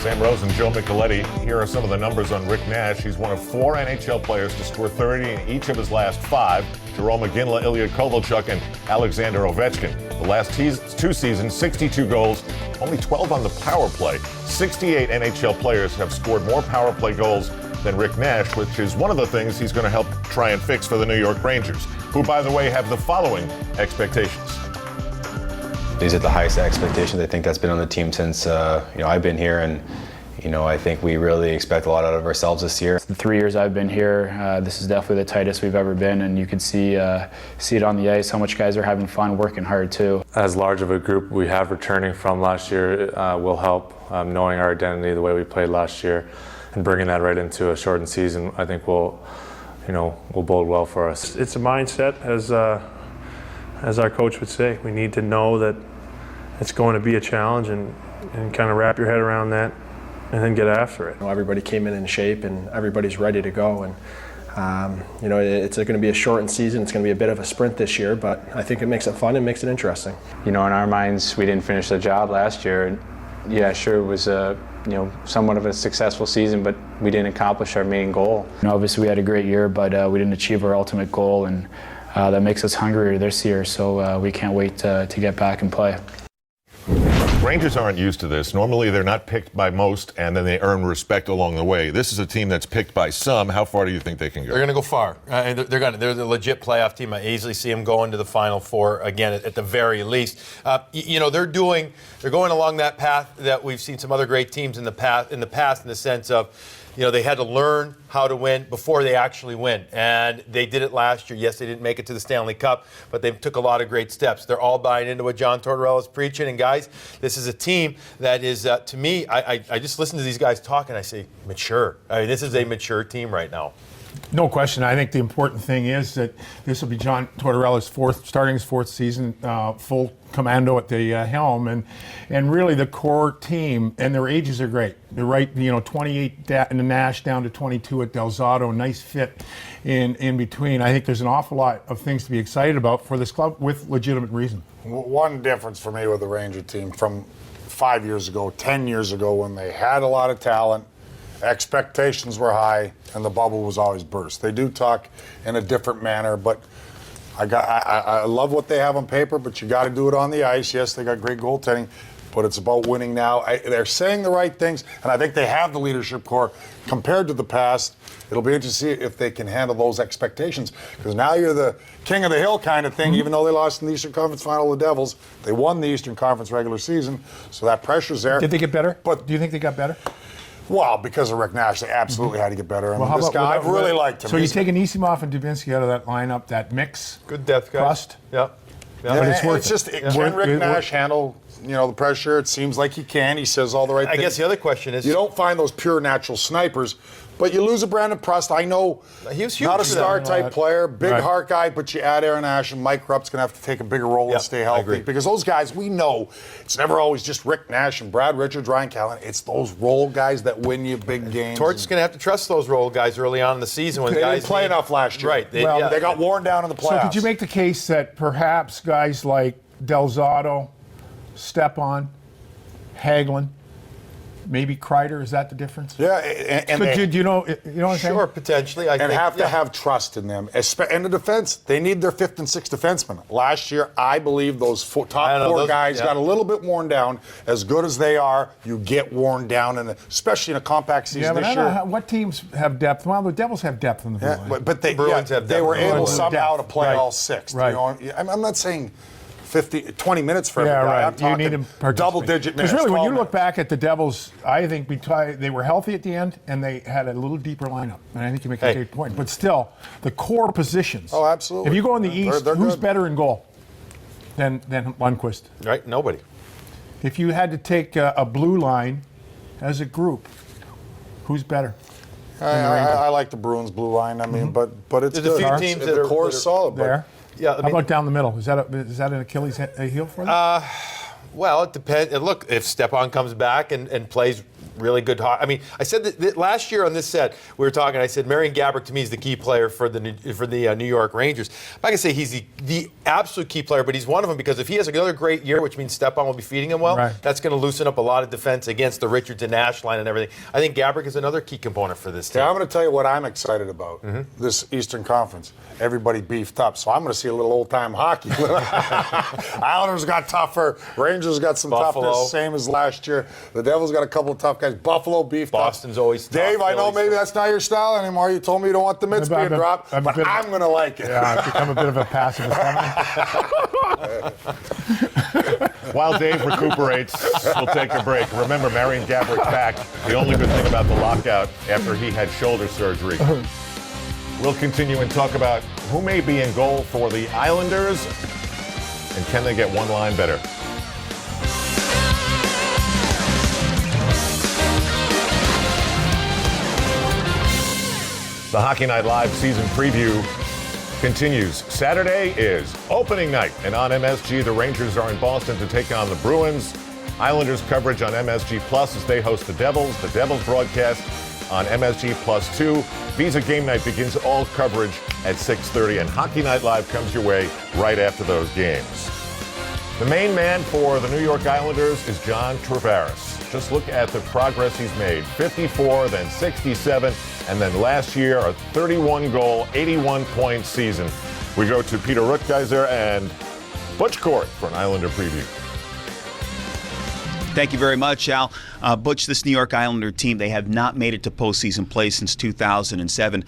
Sam Rose and Joe Micheletti. Here are some of the numbers on Rick Nash. He's one of 4 NHL players to score 30 in each of his last 5. Jerome McGinley, Ilya Kovalchuk, and Alexander Ovechkin. The last 2 seasons, 62 goals, only 12 on the power play. 68 NHL players have scored more power play goals than Rick Nash, which is one of the things he's going to help try and fix for the New York Rangers, who, by the way, have the following expectations. These are the highest expectations I think that's been on the team since I've been here, and I think we really expect a lot out of ourselves this year. The 3 years I've been here, this is definitely the tightest we've ever been, and you can see it on the ice how much guys are having fun, working hard too. As large of a group we have returning from last year will help. Knowing our identity the way we played last year and bringing that right into a shortened season, I think will bode well for us. It's a mindset, as our coach would say. We need to know that it's going to be a challenge and kind of wrap your head around that and then get after it. Everybody came in shape and everybody's ready to go. And it's going to be a shortened season. It's going to be a bit of a sprint this year, but I think it makes it fun and makes it interesting. In our minds, we didn't finish the job last year. Yeah, sure, it was somewhat of a successful season, but we didn't accomplish our main goal. Obviously, we had a great year, but we didn't achieve our ultimate goal, and that makes us hungrier this year, so we can't wait to get back and play. Rangers aren't used to this. Normally, they're not picked by most, and then they earn respect along the way. This is a team that's picked by some. How far do you think they can go? They're going to go far. They're the legit playoff team. I easily see them going to the Final Four again, at the very least. They're going along that path that we've seen some other great teams in the past, in the sense of, they had to learn how to win before they actually win. And they did it last year. Yes, they didn't make it to the Stanley Cup, but they took a lot of great steps. They're all buying into what John Tortorella is preaching. And guys, this is a team that is, to me, I just listen to these guys talk and I say, mature. I mean, this is a mature team right now. No question. I think the important thing is that this will be John Tortorella's starting his fourth season, full commando at the helm, and really the core team, and their ages are great. They're right, 28 in the Nash down to 22 at Del Zotto. Nice fit in between. I think there's an awful lot of things to be excited about for this club with legitimate reason. One difference for me with the Ranger team from 5 years ago, 10 years ago, when they had a lot of talent, expectations were high, and the bubble was always burst. They do talk in a different manner, but I love what they have on paper, but you got to do it on the ice. Yes, they got great goaltending, but it's about winning now. They're saying the right things, and I think they have the leadership core compared to the past. It'll be interesting to see if they can handle those expectations, because now you're the king of the hill kind of thing, even though they lost in the Eastern Conference Final to the Devils. They won the Eastern Conference regular season, so that pressure's there. Did they get better? But do you think they got better? Well, because of Rick Nash, they absolutely had to get better. I've really liked him. So you take Anisimov and Dubinsky out of that lineup, that mix. Good depth, guys. Crust. Yep. But it's worth can Rick Nash handle the pressure? It seems like he can. He says all the right things. I guess the other question is, you don't find those pure natural snipers, But you lose a Brandon Prust. I know he was huge not a for star-type player, big Right. heart guy, but you add Aaron Ashe, and Mike Rupp's going to have to take a bigger role and stay healthy. Because those guys, we know, it's never always just Rick Nash and Brad Richards, Ryan Callahan. It's those role guys that win you big games. Torch's going to have to trust those role guys early on in the season when They guys didn't play enough last year. Right. They got worn down in the playoffs. So could you make the case that perhaps guys like Del Zotto, Stepan, Hagelin, maybe Kreider, is that the difference? Yeah, and you know what I'm saying? Sure, potentially. I and think, have to have trust in them. And the defense, they need their 5th and 6th defensemen. Last year, I believe those top four guys got a little bit worn down. As good as they are, you get worn down, especially in a compact season but this I don't year. know what teams have depth. Well, the Devils have depth in the blue line. But they Bruins have they were depth. able Bruins somehow to depth. play Right. all 6. Right. You know, I'm not saying 20 minutes for every Yeah, guy. right. I'm talking you need them participate. double-digit minutes. Because really, when 12 you look minutes. back at the Devils, I think they were healthy at the end, and they had a little deeper lineup. And I think you make a great point. But still, the core positions. Oh, absolutely. If you go in the East, They're who's good. better in goal than Lundqvist? Right? Nobody. If you had to take a blue line as a group, who's better? I like the Bruins blue line. I mean, but it's There's a good. few teams The that are core is solid. There. Yeah. How about down the middle? Is that an Achilles heel for them? Well, it depends. Look, if Stepan comes back and plays really good hockey. I mean, I said that last year on this set, we were talking, I said Marian Gaborik to me is the key player for the New York Rangers. I'm not going to say he's the absolute key player, but he's one of them because if he has another great year, which means Stepan will be feeding him well, that's going to loosen up a lot of defense against the Richards and Nash line and everything. I think Gaborik is another key component for this team. Yeah, I'm going to tell you what I'm excited about. This Eastern Conference. Everybody beefed up, so I'm going to see a little old-time hockey. Islanders got tougher. Rangers got some Buffalo. toughness, same as last year. The Devils got a couple of tough guys. Buffalo beefed Boston's up. always tough. Dave, I know Philly's maybe tough. that's not your style anymore. You told me you don't want the mitts being dropped, but I'm going to like it. Yeah, I've become a bit of a pacifist. While Dave recuperates, we'll take a break. Remember, Marian Gaborik's back. The only good thing about the lockout after he had shoulder surgery. We'll continue and talk about who may be in goal for the Islanders and can they get one line better. The Hockey Night Live season preview continues. Saturday is opening night, and on MSG, the Rangers are in Boston to take on the Bruins. Islanders coverage on MSG Plus as they host the Devils. The Devils broadcast on MSG Plus 2. Visa Game Night begins all coverage at 6:30, and Hockey Night Live comes your way right after those games. The main man for the New York Islanders is John Tavares. Just look at the progress he's made. 54, then 67, and then last year a 31-goal, 81-point season. We go to Peter Rutgeiser and Butch Court for an Islander preview. Thank you very much, Al. Butch, this New York Islander team, they have not made it to postseason play since 2007.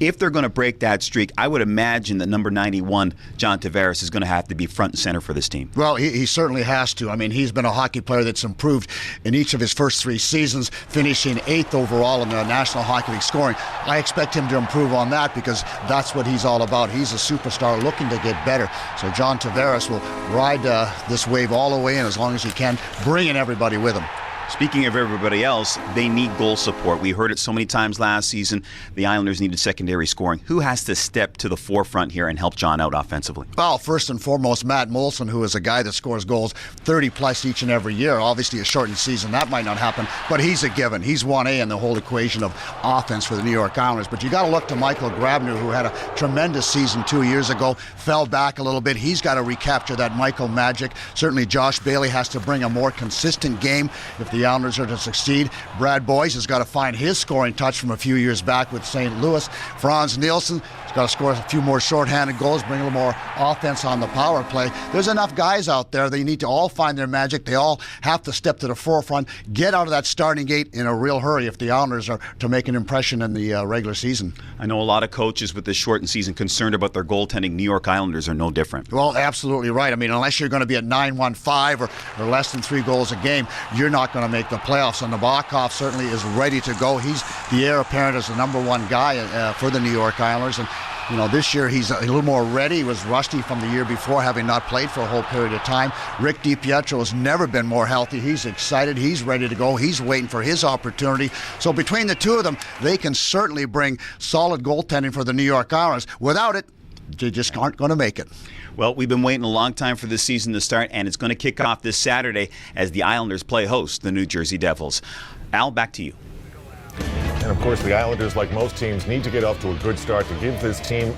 If they're going to break that streak, I would imagine that number 91, John Tavares, is going to have to be front and center for this team. Well, he certainly has to. I mean, he's been a hockey player that's improved in each of his first 3 seasons, finishing 8th overall in the National Hockey League scoring. I expect him to improve on that because that's what he's all about. He's a superstar looking to get better. So John Tavares will ride this wave all the way in as long as he can, bringing everybody with him. Speaking of everybody else, they need goal support. We heard it so many times last season. The Islanders needed secondary scoring. Who has to step to the forefront here and help John out offensively? Well, first and foremost, Matt Molson, who is a guy that scores goals 30-plus each and every year. Obviously, a shortened season, that might not happen, but he's a given. He's 1A in the whole equation of offense for the New York Islanders. But you got to look to Michael Grabner, who had a tremendous season 2 years ago, fell back a little bit. He's got to recapture that Michael magic. Certainly, Josh Bailey has to bring a more consistent game if the Islanders are to succeed. Brad Boyce has got to find his scoring touch from a few years back with St. Louis. Franz Nielsen has got to score a few more shorthanded goals, bring a little more offense on the power play. There's enough guys out there. They need to all find their magic. They all have to step to the forefront, get out of that starting gate in a real hurry if the Islanders are to make an impression in the regular season. I know a lot of coaches with this shortened season concerned about their goaltending. New York Islanders are no different. Well, absolutely right. I mean, unless you're going to be at 9-1-5 or less than 3 goals a game, you're not going to make the playoffs. And Nabokov certainly is ready to go. He's the heir apparent as the number 1 guy for the New York Islanders. And You know, this year he's a little more ready. He was rusty from the year before, having not played for a whole period of time. Rick DiPietro has never been more healthy. He's excited. He's ready to go. He's waiting for his opportunity. So between the two of them, they can certainly bring solid goaltending for the New York Islanders. Without it, they just aren't going to make it. Well, we've been waiting a long time for this season to start, and it's going to kick off this Saturday as the Islanders play host the New Jersey Devils. Al, back to you. And of course, the Islanders, like most teams, need to get off to a good start to give this team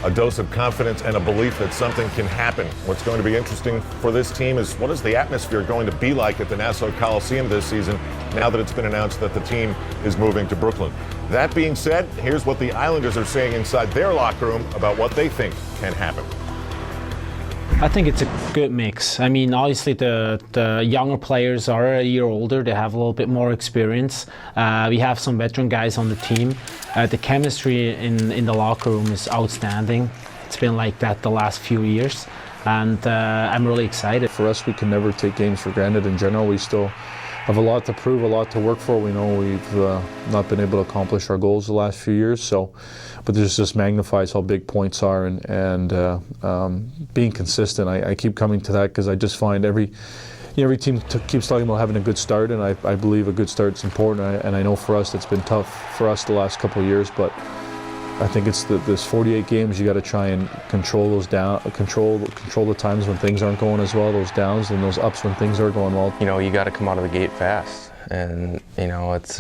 a dose of confidence and a belief that something can happen. What's going to be interesting for this team is what is the atmosphere going to be like at the Nassau Coliseum this season now that it's been announced that the team is moving to Brooklyn. That being said, here's what the Islanders are saying inside their locker room about what they think can happen. I think it's a good mix. I mean, obviously the younger players are a year older. They have a little bit more experience. We have some veteran guys on the team. The chemistry in the locker room is outstanding. It's been like that the last few years, and I'm really excited. For us, we can never take games for granted. In general, we still have a lot to prove, a lot to work for. We know we've not been able to accomplish our goals the last few years, but this just magnifies how big points are and being consistent. I keep coming to that because I just find every team keeps talking about having a good start, and I believe a good start is important. And I know for us it's been tough for us the last couple of years, but I think it's this 48 games you got to try and control those down, control the times when things aren't going as well, those downs, and those ups when things are going well. You know, you got to come out of the gate fast, and you know it's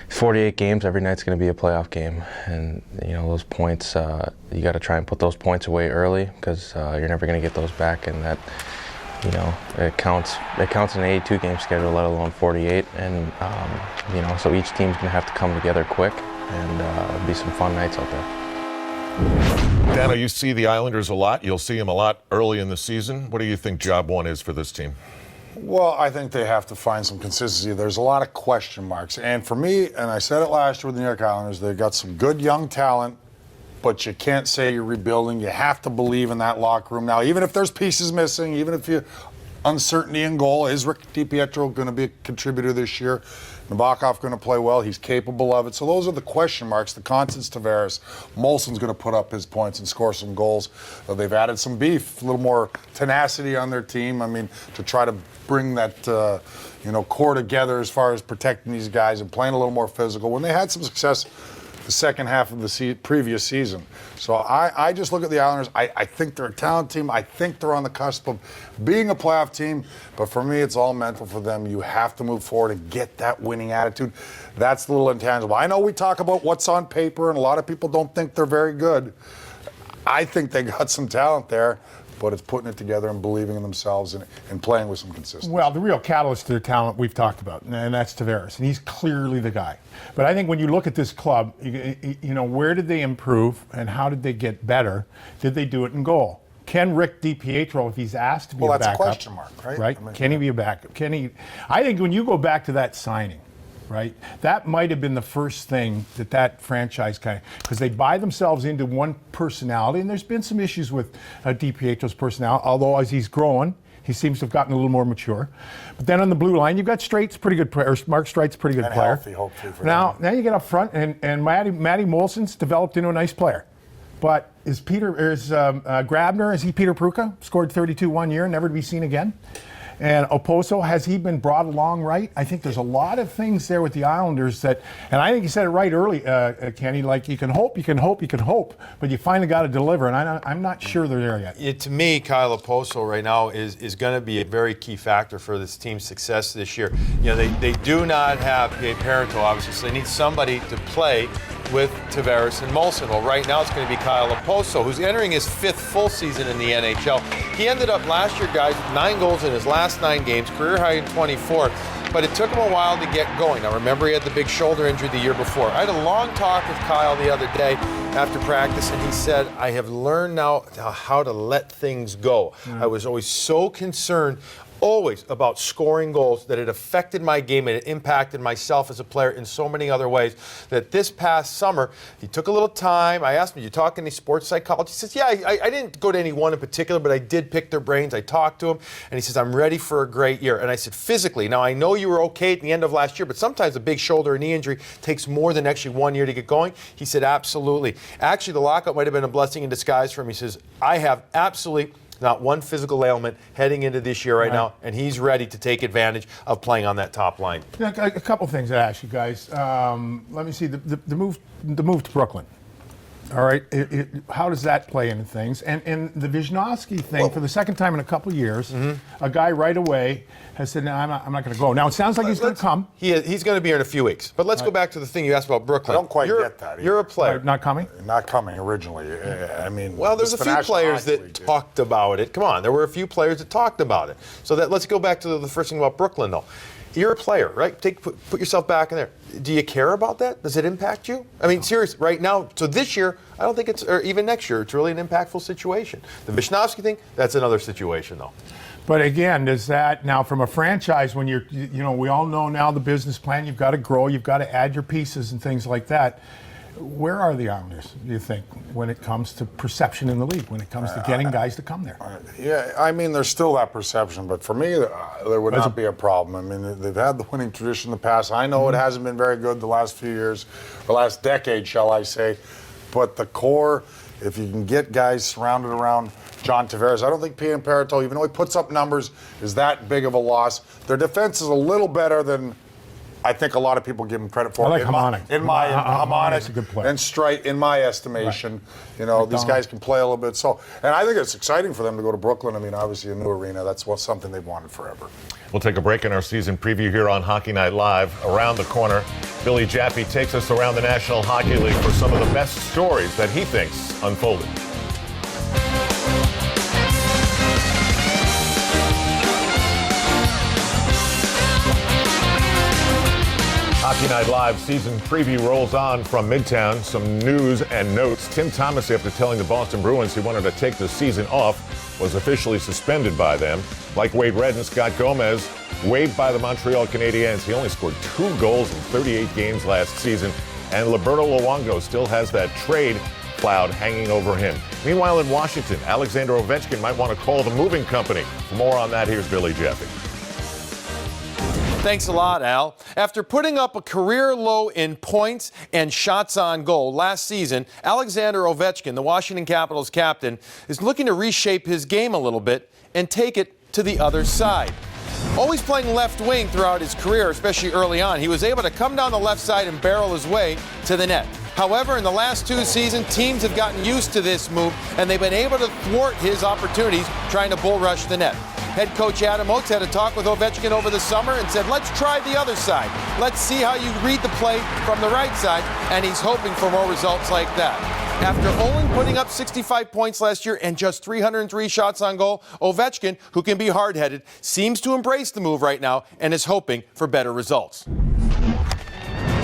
48 games. Every night's going to be a playoff game, and you know those points. You got to try and put those points away early because you're never going to get those back, and that. You know, it counts in an 82 game schedule, let alone 48, and you know, so each team's going to have to come together quick, and it'll be some fun nights out there. Dano, you see the Islanders a lot. You'll see them a lot early in the season. What do you think job one is for this team? Well, I think they have to find some consistency. There's a lot of question marks, and for me, and I said it last year with the New York Islanders, they've got some good young talent. But you can't say you're rebuilding. You have to believe in that locker room. Now, even if there's pieces missing, even if you uncertainty in goal, is Rick DiPietro going to be a contributor this year? Nabokov going to play well. He's capable of it. So those are the question marks. The Constance Tavares. Molson's going to put up his points and score some goals. They've added some beef, a little more tenacity on their team. I mean, to try to bring that core together as far as protecting these guys and playing a little more physical. When they had some success the second half of the previous season. So I just look at the Islanders. I think they're a talented team. I think they're on the cusp of being a playoff team. But for me, it's all mental for them. You have to move forward and get that winning attitude. That's a little intangible. I know we talk about what's on paper, and a lot of people don't think they're very good. I think they got some talent there. But it's putting it together and believing in themselves and playing with some consistency. Well, the real catalyst to their talent we've talked about, and that's Tavares, and he's clearly the guy. But I think when you look at this club, you know, where did they improve and how did they get better? Did they do it in goal? Can Rick DiPietro, if he's asked to be a backup, that's a question mark, right? Right? I mean, can he be a backup? Can he? I think when you go back to that signing, right? That might have been the first thing that franchise because they buy themselves into one personality, and there's been some issues with DiPietro's personality, although as he's growing, he seems to have gotten a little more mature. But then on the blue line, you've got Straight's pretty good player, Mark Straight's pretty good player. Healthy, hopefully, for now you get up front, and Matty Molson's developed into a nice player. But is Grabner, is he Peter Pruka? Scored 32 one year, never to be seen again. And Oposo, has he been brought along right? I think there's a lot of things there with the Islanders and I think you said it right early, Kenny, like you can hope, but you finally got to deliver, and I'm not sure they're there yet. To me, Kyle Oposo right now is going to be a very key factor for this team's success this year. You know, they do not have Gabe Parenteau, obviously, so they need somebody to play with Tavares and Molson. Well, right now it's going to be Kyle Oposo, who's entering his 5th full season in the NHL. He ended up last year, guys, with 9 goals in his last 9 games, career high in 24, but it took him a while to get going. Now, remember, he had the big shoulder injury the year before. I had a long talk with Kyle the other day after practice, and he said, I have learned now how to let things go. I was always so concerned always about scoring goals, that it affected my game and it impacted myself as a player in so many other ways, that this past summer, he took a little time. I asked him, you talk any sports psychology? He says, yeah, I didn't go to any one in particular, but I did pick their brains. I talked to him, and he says, I'm ready for a great year. And I said, physically, now I know you were okay at the end of last year, but sometimes a big shoulder or knee injury takes more than actually 1 year to get going. He said, absolutely. Actually, the lockout might have been a blessing in disguise for him. He says, I have absolutely not one physical ailment heading into this year right now, and he's ready to take advantage of playing on that top line. A couple things to ask you guys. Let me see the move to Brooklyn. All right, how does that play into things? And the Wisniewski thing, for the second time in a couple years, a guy right away has said, no, I'm not going to go. Now, it sounds like he's going to come. He's going to be here in a few weeks. But let's go back to the thing you asked about Brooklyn. I don't quite get that either. You're a player. Not coming? Not coming originally. I mean, well, there's a few players that talked about it. Come on, there were a few players that talked about it. So let's go back to the first thing about Brooklyn, though. You're a player, right? Put yourself back in there. Do you care about that? Does it impact you? I mean, seriously, right now, so this year, I don't think it's, or even next year, it's really an impactful situation. The Wisniewski thing, that's another situation, though. But again, does that now from a franchise when we all know now the business plan, you've got to grow, you've got to add your pieces and things like that. Where are the Islanders, do you think, when it comes to perception in the league, when it comes to getting guys to come there? Yeah, I mean, there's still that perception, but for me, there would not be a problem. I mean, they've had the winning tradition in the past. I know it hasn't been very good the last few years, the last decade, shall I say, but the core, if you can get guys surrounded around John Tavares, I don't think Pien Parito, even though he puts up numbers, is that big of a loss. Their defense is a little better than I think a lot of people give him credit for. I like Hamonic. Hamonic a good player. And Streit, in my estimation, these guys can play a little bit. So, and I think it's exciting for them to go to Brooklyn. I mean, obviously a new arena. That's something they've wanted forever. We'll take a break in our season preview here on Hockey Night Live. Around the corner, Billy Jaffe takes us around the National Hockey League for some of the best stories that he thinks unfolded. Hockey Night Live season preview rolls on from Midtown. Some news and notes. Tim Thomas, after telling the Boston Bruins he wanted to take the season off, was officially suspended by them. Like Wade Red and Scott Gomez, waived by the Montreal Canadiens. He only scored 2 goals in 38 games last season. And Liberto Luongo still has that trade cloud hanging over him. Meanwhile, in Washington, Alexander Ovechkin might want to call the moving company. For more on that, here's Billy Jaffe. Thanks a lot, Al. After putting up a career low in points and shots on goal last season, Alexander Ovechkin, the Washington Capitals captain, is looking to reshape his game a little bit and take it to the other side. Always playing left wing throughout his career, especially early on, he was able to come down the left side and barrel his way to the net. However, in the last 2 seasons, teams have gotten used to this move, and they've been able to thwart his opportunities trying to bull rush the net. Head coach Adam Oates had a talk with Ovechkin over the summer and said, let's try the other side. Let's see how you read the play from the right side, and he's hoping for more results like that. After only putting up 65 points last year and just 303 shots on goal, Ovechkin, who can be hard-headed, seems to embrace the move right now and is hoping for better results.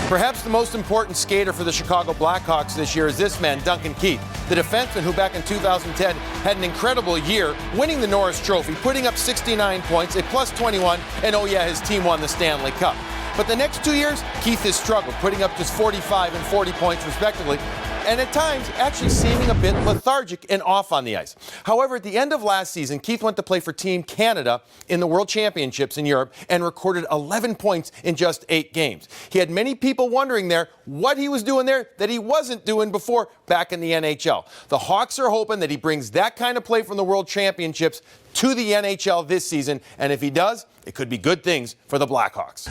Perhaps the most important skater for the Chicago Blackhawks this year is this man, Duncan Keith, the defenseman who back in 2010 had an incredible year, winning the Norris Trophy, putting up 69 points, a plus 21, and oh yeah, his team won the Stanley Cup. But the next 2 years, Keith has struggled, putting up just 45 and 40 points respectively, and at times actually seeming a bit lethargic and off on the ice. However, at the end of last season, Keith went to play for Team Canada in the World Championships in Europe and recorded 11 points in just 8 games. He had many people wondering there what he was doing there that he wasn't doing before back in the NHL. The Hawks are hoping that he brings that kind of play from the World Championships to the NHL this season, and if he does, it could be good things for the Blackhawks.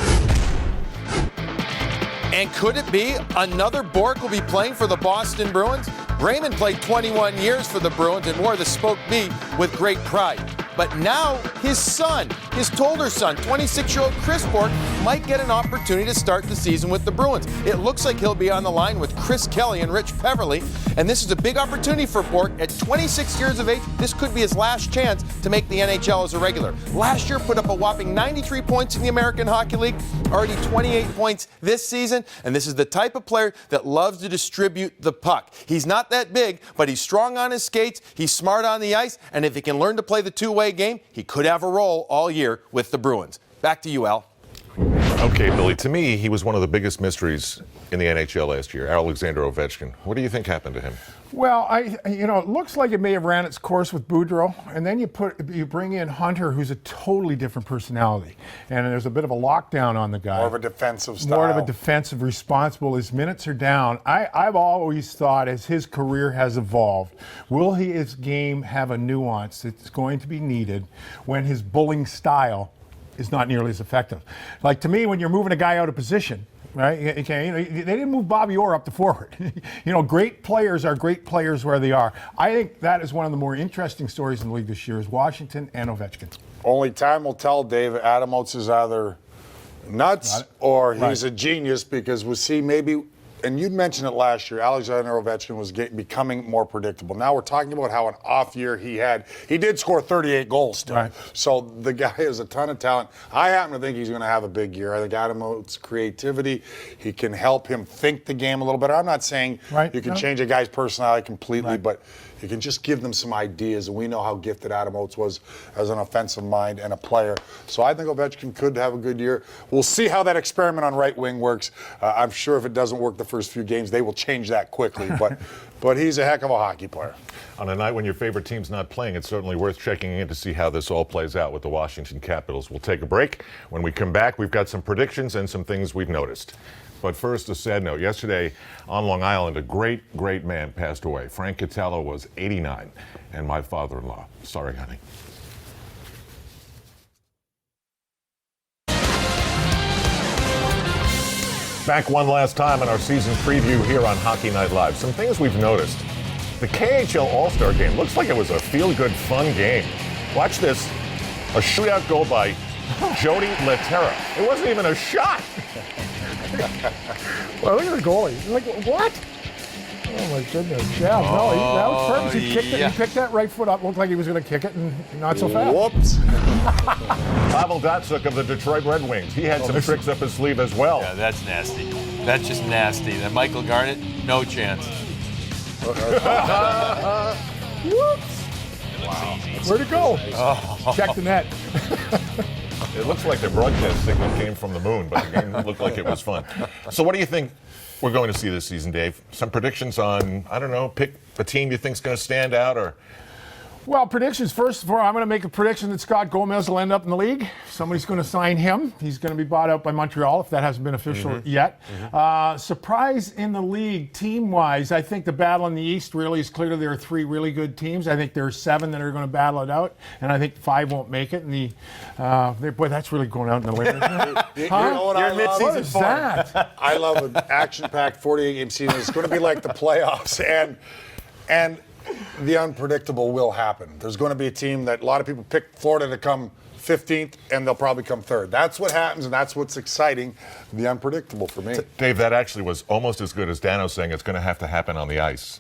And could it be another Bourque will be playing for the Boston Bruins? Raymond played 21 years for the Bruins and wore the Spoke B with great pride. But now his son, his older son, 26-year-old Chris Bourque, might get an opportunity to start the season with the Bruins. It looks like he'll be on the line with Chris Kelly and Rich Peverley, and this is a big opportunity for Bourque. At 26 years of age, this could be his last chance to make the NHL as a regular. Last year put up a whopping 93 points in the American Hockey League, already 28 points this season, and this is the type of player that loves to distribute the puck. He's not that big, but he's strong on his skates, he's smart on the ice, and if he can learn to play the two-way game, he could have a role all year. year with the Bruins. Back to you, Al. Okay, Billy, to me, he was one of the biggest mysteries in the NHL last year, Alexander Ovechkin. What do you think happened to him? Well, it looks like it may have ran its course with Boudreau, and then you bring in Hunter, who's a totally different personality, and there's a bit of a lockdown on the guy. More of a defensive style. More of a defensive, responsible. His minutes are down. I've always thought, as his career has evolved, will his game have a nuance that's going to be needed when his bullying style is not nearly as effective? Like, to me, when you're moving a guy out of position, right? They didn't move Bobby Orr up to forward. Great players are great players where they are. I think that is one of the more interesting stories in the league this year is Washington and Ovechkin. Only time will tell, Dave. Adam Oates is either nuts or he's a genius, because we'll see maybe, and you'd mentioned it last year, Alexander Ovechkin was becoming more predictable. Now we're talking about how an off year he had. He did score 38 goals still. Right. So the guy has a ton of talent. I happen to think he's going to have a big year. I think Adam Oates' creativity, he can help him think the game a little better. I'm not saying you can change a guy's personality completely, but you can just give them some ideas, and we know how gifted Adam Oates was as an offensive mind and a player. So I think Ovechkin could have a good year. We'll see how that experiment on right wing works. I'm sure if it doesn't work the first few games, they will change that quickly. But he's a heck of a hockey player. On a night when your favorite team's not playing, it's certainly worth checking in to see how this all plays out with the Washington Capitals. We'll take a break. When we come back, we've got some predictions and some things we've noticed. But first, a sad note. Yesterday on Long Island, a great, great man passed away. Frank Catello was 89, and my father-in-law. Sorry, honey. Back one last time in our season preview here on Hockey Night Live. Some things we've noticed. The KHL All-Star Game looks like it was a feel-good, fun game. Watch this. A shootout goal by Jody Leterra. It wasn't even a shot. Well, look at the goalie. Like, what? Oh, my goodness. Yeah, no, that was perfect. He kicked it. He picked that right foot up. Looked like he was going to kick it, and not so fast. Whoops. Pavel Datsyuk of the Detroit Red Wings. He had some tricks up his sleeve as well. Yeah, that's nasty. That's just nasty. Then Michael Garnett, no chance. Whoops. Wow. Where'd it go? Check the net. It looks like the broadcast signal came from the moon, but the game looked like it was fun. So what do you think we're going to see this season, Dave? Some predictions on, I don't know, pick a team you think's going to stand out, or? Well, predictions. First of all, I'm going to make a prediction that Scott Gomez will end up in the league. Somebody's going to sign him. He's going to be bought out by Montreal, if that hasn't been official yet. Surprise in the league, team-wise, I think the battle in the East really is clear. There are 3 really good teams. I think there are 7 that are going to battle it out, and I think 5 won't make it. And boy, that's really going out in the wind. You're in mid-season form. I love an action-packed 48-game season. It's going to be like the playoffs, and the unpredictable will happen. There's going to be a team that a lot of people pick Florida to come 15th, and they'll probably come 3rd. That's what happens, and that's what's exciting, the unpredictable for me. Dave, that actually was almost as good as Dano saying it's going to have to happen on the ice.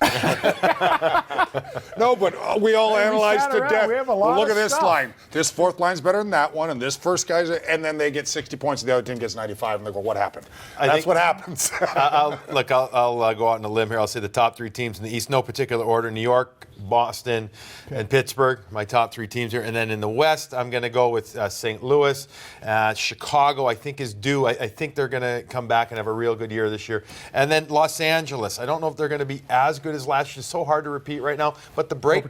No, but we all analyze to death. We have a lot look of at this stuff. line. This fourth line's better than that one, and this first guy's, and then they get 60 points, and the other team gets 95, and they go, what happened? That's what happens. I'll go out on a limb here. I'll say the top 3 teams in the East, no particular order. New York, Boston, and Pittsburgh, my top 3 teams here. And then in the West, I'm going to go with St. Louis. Chicago, I think, is due. I think they're going to come back and have a real good year this year. And then Los Angeles. I don't know if they're going to be as good as last year. It's so hard to repeat right now. But the break,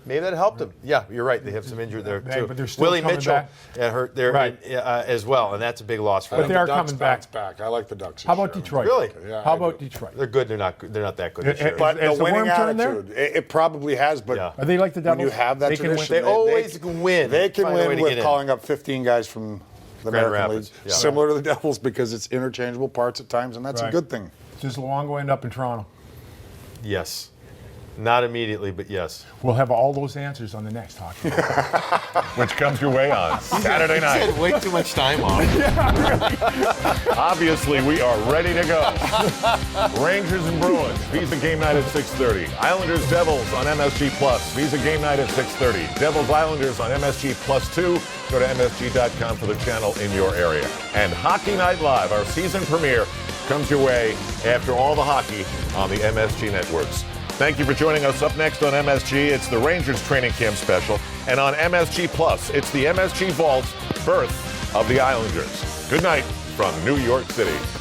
maybe that helped them. Yeah, you're right. They have some injured there, too. But they're still Willie coming Mitchell back. hurt there as well, and that's a big loss for But them. they are coming back. I like the Ducks. How about Detroit? Really? Yeah, How about Detroit? They're good. They're not that good this year. But Has the the worm winning turned there? attitude, it probably has, but Are they like the when Devils? you have that They can win. tradition, They always can win. They can Find a way win to with get in. calling up 15 guys from the Grand American Rapids, League, yeah. similar to the Devils, because it's interchangeable parts at times, and that's a good thing. Does Luongo end up in Toronto? Yes. Not immediately, but yes. We'll have all those answers on the next Hockey Night. Which comes your way on Saturday night. He had way too much time on. Obviously, we are ready to go. Rangers and Bruins, Visa Game Night at 6:30. Islanders Devils on MSG Plus, Visa Game Night at 6:30. Devils Islanders on MSG Plus 2. Go to MSG.com for the channel in your area. And Hockey Night Live, our season premiere, comes your way after all the hockey on the MSG networks. Thank you for joining us. Up next on MSG, it's the Rangers training camp special. And on MSG Plus, it's the MSG Vault's birth of the Islanders. Good night from New York City.